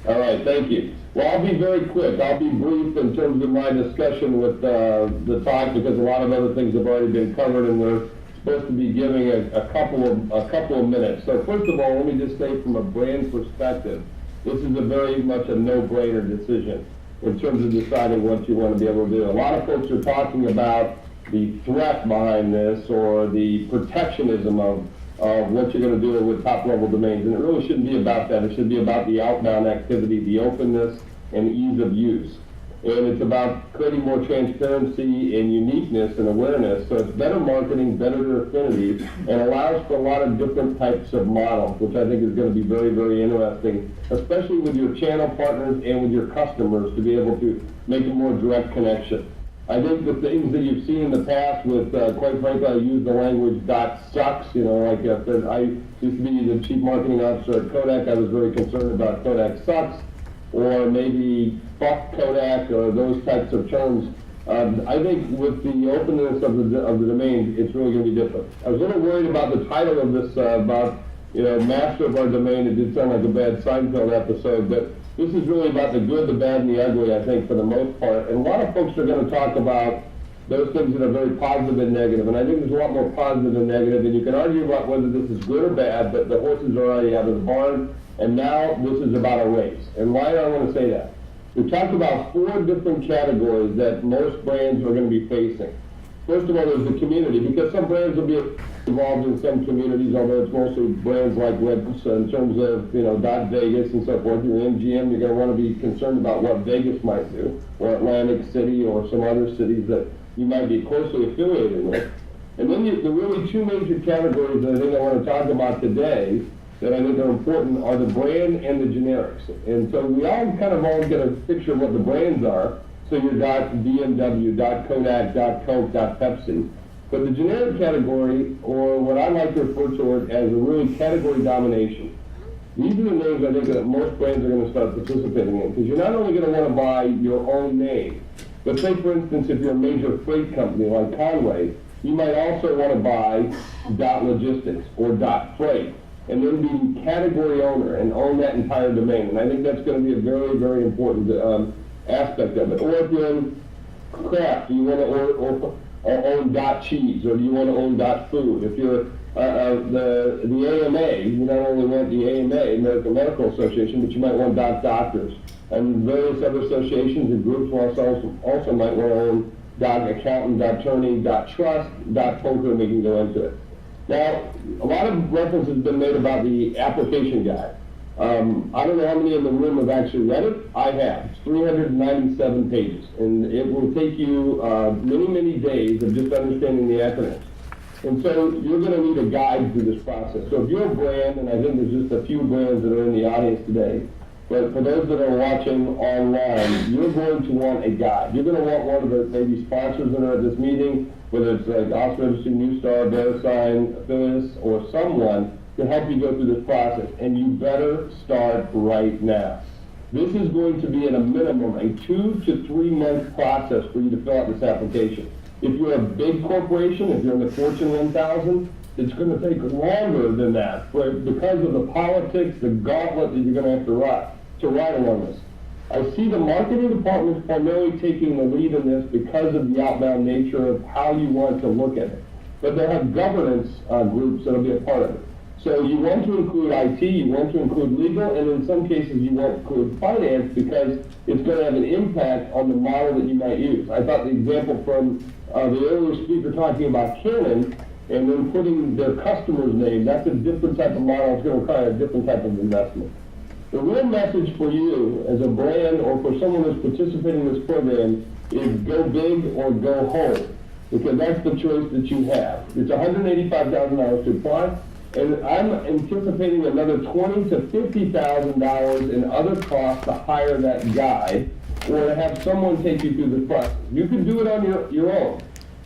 All right, thank you. Well, I'll be very quick. I'll be brief in terms of my discussion with the talk because a lot of other things have already been covered, and we're supposed to be giving a couple of minutes. So first of all, let me just say from a brand perspective, this is a very much a no-brainer decision in terms of deciding what you want to be able to do. A lot of folks are talking about the threat behind this or the protectionism of what you're going to do with top-level domains, and it really shouldn't be about that. It should be about the outbound activity, the openness, and ease of use. And it's about creating more transparency and uniqueness and awareness, so it's better marketing, better affinity, and allows for a lot of different types of models, which I think is going to be very, very interesting, especially with your channel partners and with your customers to be able to make a more direct connection. I think the things that you've seen in the past with, quite frankly, I use the language .sucks, you know, like I used to be the chief marketing officer at Kodak. I was very concerned about Kodak sucks, or maybe fuck Kodak, or those types of terms. I think with the openness of the domain, it's really going to be different. I was a little worried about the title of this, about, you know, master of our domain. It did sound like a bad Seinfeld episode, but this is really about the good, the bad, and the ugly, I think, for the most part. And a lot of folks are going to talk about those things that are very positive and negative. And I think there's a lot more positive than negative. And you can argue about whether this is good or bad, but the horses are already out of the barn. And now this is about a race. And why do I want to say that? We talked about 4 different categories that most brands are going to be facing. First of all, there's the community, because some brands will be involved in some communities, although it's mostly brands like Redbus in terms of, you know, .Vegas and so forth. Your MGM, you're going to want to be concerned about what Vegas might do, or Atlantic City, or some other cities that you might be closely affiliated with. And then the really 2 major categories that I think I want to talk about today that I think are important are the brand and the generics. And so we all kind of all get a picture of what the brands are. So your .BMW, .Kodak, .Coke, .Pepsi. But the generic category, or what I like to refer to it as a really category domination. These are the names I think that most brands are going to start participating in, because you're not only going to want to buy your own name, but say for instance if you're a major freight company like Conway, you might also want to buy .Logistics or .Freight, and then be category owner and own that entire domain. And I think that's going to be a very, very important aspect of it. Or if you're in craft, do you want to own .cheese, or do you want to own .food? If you're the AMA, you not only want the AMA, American Medical Association, but you might want doctors. And various other associations and groups also might want to own accountant, attorney, trust, poker, and we can go into it. Now, a lot of reference has been made about the application guide. I don't know how many in the room have actually read it. I have. It's 397 pages, and it will take you many, many days of just understanding the acronyms. And so you're going to need a guide through this process. So if you're a brand, and I think there's just a few brands that are in the audience today, but for those that are watching online, you're going to want a guide. You're going to want one of the maybe sponsors that are at this meeting, whether it's like Oscar Registry, New Star, VeriSign, Affiliates, or someone to help you go through this process. And you better start right now. This is going to be at a minimum a 2 to 3 month process for you to fill out this application. If you're a big corporation, if you're in the Fortune 1000, it's going to take longer than that because of the politics, the gauntlet that you're going to have to ride along this. I see the marketing department primarily taking the lead in this because of the outbound nature of how you want to look at it. But they'll have governance groups that'll be a part of it. So you want to include IT, you want to include legal, and in some cases you want to include finance because it's going to have an impact on the model that you might use. I thought the example from the earlier speaker talking about Canon and then putting their customer's name, that's a different type of model. It's going to require a different type of investment. The real message for you as a brand or for someone who's participating in this program is go big or go home, because that's the choice that you have. It's $185,000 to apply, and I'm anticipating another $20,000 to $50,000 in other costs to hire that guy or to have someone take you through this process. You can do it on your own.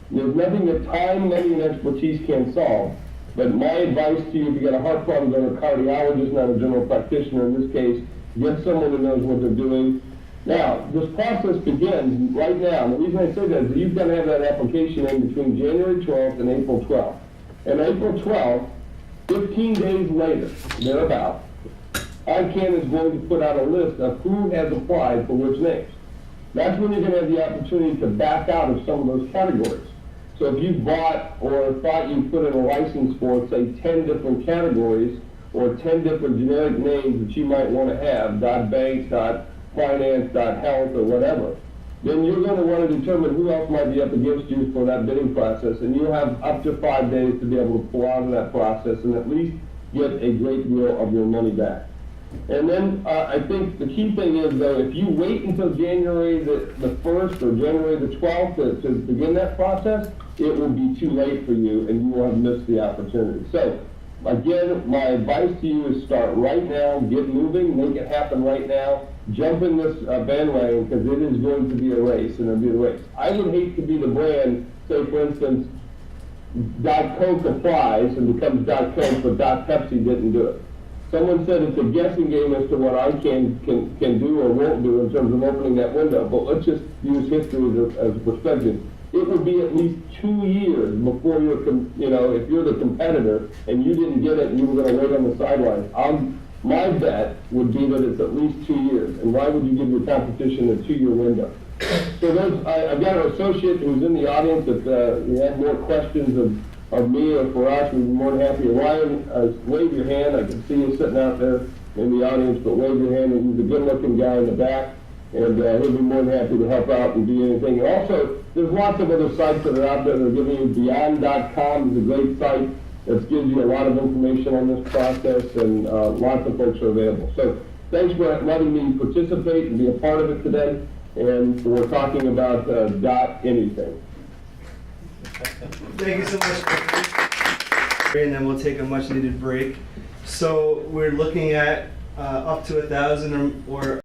There's nothing that time, money, and expertise can solve. But my advice to you, if you got a heart problem, go to a cardiologist, not a general practitioner in this case. Get someone who knows what they're doing. Now, this process begins right now. And the reason I say that is that you've got to have that application in between January 12th and April 12th. And April 12th, 15 days later, thereabout, ICANN is going to put out a list of who has applied for which names. That's when you're going to have the opportunity to back out of some of those categories. So if you bought or thought you put in a license for, say, 10 different categories or 10 different generic names that you might want to have, .banks, .finance, .health, or whatever, then you're going to want to determine who else might be up against you for that bidding process, and you'll have up to 5 days to be able to pull out of that process and at least get a great deal of your money back. And then I think the key thing is, though, if you wait until January the 1st or January the 12th to begin that process, it will be too late for you and you will have missed the opportunity. So, again, my advice to you is start right now, get moving, make it happen right now, jump in this bandwagon, because it is going to be a race, and it'll be a race. I would hate to be the brand, say, for instance, Coke applies and becomes Coke, but Pepsi didn't do it. Someone said it's a guessing game as to what I can do or won't do in terms of opening that window, but let's just use history as a perspective. It would be at least 2 years before you're, if you're the competitor and you didn't get it and you were going to wait on the sidelines. My bet would be that it's at least 2 years. And why would you give your competition a 2-year window? So I've got an associate who's in the audience. If you have more questions of me or for us, we'd be more than happy. Ryan, wave your hand. I can see you sitting out there in the audience, but wave your hand. He's a good-looking guy in the back, and he'll be more than happy to help out and do anything. And also, there's lots of other sites that are out there that are giving you. Beyond.com is a great site that gives you a lot of information on this process, and lots of folks are available. So thanks for letting me participate and be a part of it today, and we're talking about anything. Thank you so much. And then we'll take a much needed break. So we're looking at up to 1,000 or